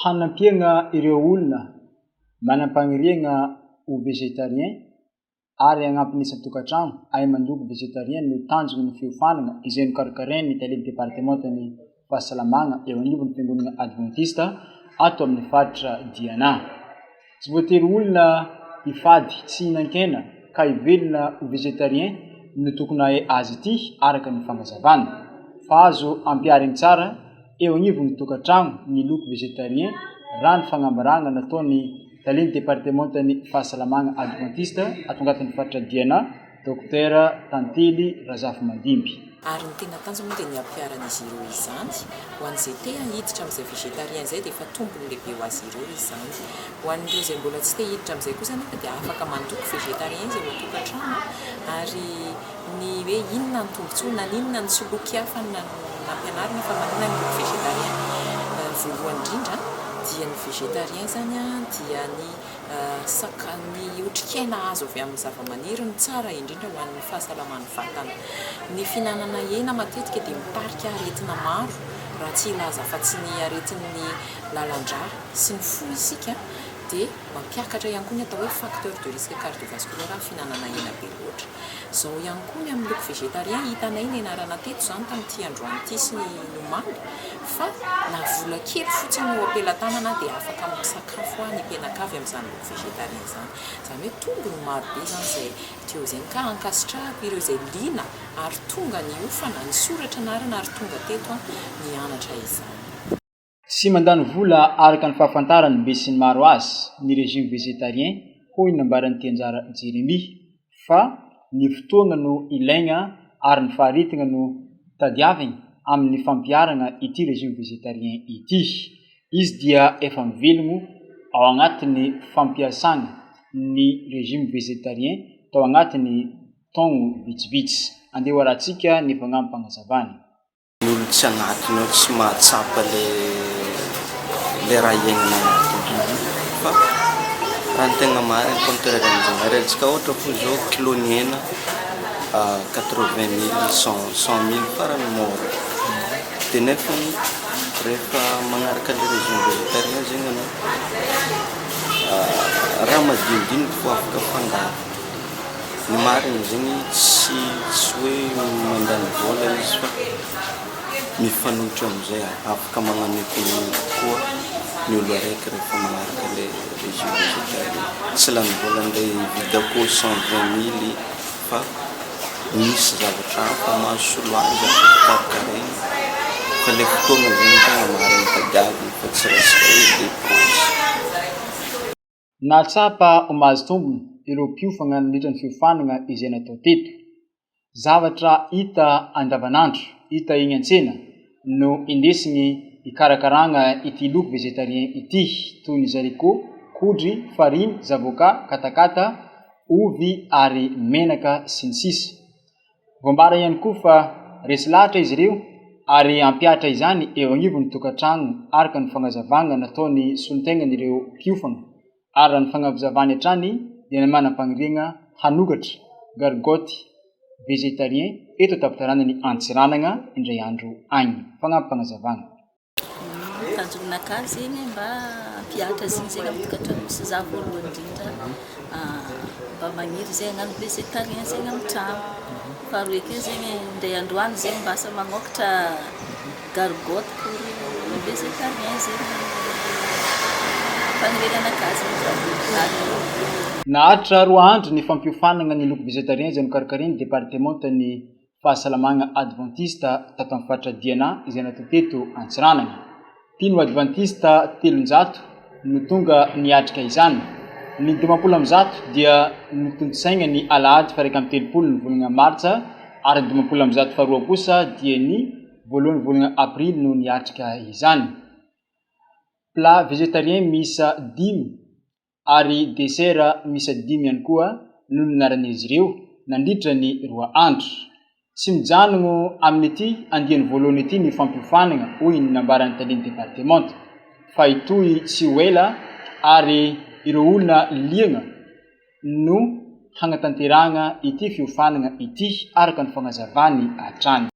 hanampiana ireo olona manam-paniriana ho végétarien ary hagnampy tokantrano ay mandoko végétarien no tanjony ny fiofanana izay nokarakarainy tele départementany fahasalamagna eo anivon'ny fiangonana adventista ato amin'ny faritra Diana. Tsy voatery olona hifady tsy hinan-kena ka hivelona ho végétarien no tokony hahay azy ity araka ny fanazavana fa azo ampiariny tsara eo anivon'ny tokantrano ny loko végétarien raha ny fagnambarana nataony tale départementany fahasalamagna adventista ato agnatin'ny faritra Diana Dr Tantely Razafy Mandimby. Ary ny tena tanjony moa dia ny ampiaran'izy ireo izany ho an'izay te hiditra amin'izay végétarien zay dia efa tombony lehibe ho azy ireo izany. Ho an'ireo izay mbola tsy te hiditra amin'izay kosa nefa dia afaka mandoko végétarien izay ho tokantrano ary ny hoe inona ny tombontsoa na inona ny soloky hafa nampianarina fa manana ny loko végétarien voalohany indrindra dia ny végétarien zany dia ny sakany otrikaina azo avy amin'ny zava-maniry ny tsara indrindra ho an'ny fahasalaman'ny vatana. Ny fihinanana hena matetika dia mitarika aretina maro raha tsy ilaza fa tsy ny aretin'ny lalandrà sy ny fo isika dia mampiakatra ihany koa ny atao hoe facteur de risque cardiovasculaire fihinanana hena be loatra. Zao ihany koa ny amin'ny loko végétarien hitanay ny anarana teto zany tamin'ity androany ity sy ny nomaly fa na vola kely fotsiny eo ampelantanana dia afaka misakafo ny mpianakavy amin'izany loko végétarien zany. Izany hoe tombony marobe zany izay teo izay ka ankasitrahako ireo izay liana ary tonga ny ofana ny soratra narina ary tonga teto ny anatra izany. Sy mandany vola araka ny fahafantarany be sy ny maro azy ny régime végétarien hoy nambaran'ny Tianjara Jeremia fa ny fotoana no ilaigna ary ny faharitigna no tadiavina amin'ny fampiarana ity régime végétarien ity. Izy dia efa mivelogno ao agnatin'ny fampiasana ny régime végétarien tao agnatin'ny taogno vitsivitsy. Andeha hoarantsika ny fagnampy-panazavany. Olo tsy agnatiny ao tsy mahatsapa le raha iainana agnatiny fa raha ny tegna marina contraire amin'izany arahantsika ohatra fo zao kilo ny hena 80,000 100,000 farany mora dia nefa rehefa magnaraka le régime végétarien zegny anao raha madinidiniky fo afaka fangaro. Ny marina zegny tsy hoe mandany vola izy fa mifanohitra amin'izay afaka magnano économie koa ny olo araiky rehefa magnaraka le régime végétarien. Tsy lany vola andeha hividy akoho 120,000 fa misy zavatra hafa mahazo solo azy afaka karakaraina fa le fotoana zegny tegna marina tadiavina fa tsy resaka hoe dépense. Nahatsapa ho mahazo tombony ireo mpiofagna nandritra ny fiofanana izay natao teto. Zavatra hita andavanandro, hita eny an-tsena no indesigny hikarakarana ity loko végétarien ity toy ny zarikô, kodry, fariny, zavôka, katakata, ovy ary menaka sy ny sisa. Voambara ihany koa fa resy lahatra izy ireo ary ampiatra izany eo anivon'ny tokantrano araka ny fagnazavana nataony solontenan'ireo mpiofagna ary ny fagnazavany hatrany dia manam-paniriana hanokatra gargoty végétarien eto tapitaranany Antsiranana indray andro agny. Fagnampy-panazavana. Tanjonaka zegny mba ampiatra zegny amin'ny tokantrano misy za voalohany indrindra mba magniry zegny hagnano végétarien zegny amin'ny trano. Faharoa ake zegny indray androany zegny mba asa magnokatra gargoty pour végétarien zegny fanirianan'akazy. Nahatra 2 andro ny fampiofanana ny loko végétarien izay nokarakarainy départementany fahasalamagna adventista tato amin'ny faritra Diana izay natao teto Antsiranana. Tino adventista 300 no tonga niatrika izany. Ny 20% dia notondsaigna ny alahady fa 130 ny volana martsa ary 20% faharoa kosa dia ny voalohany volana aprily no niatrika izany. Plat végétarien misa 5 ary dessert misa 5 ihany koa no naran'izy ireo nandritra ny 2 andro. Tsy mijanogno amin'ity andiany voalohany ity ny fampiofanana hoy ny nambaran'ny tale département fa itoy tsy ho ela ary ireo olona liana no hagnatanterana ity fiofanana ity araka ny fagnazavany hatrany.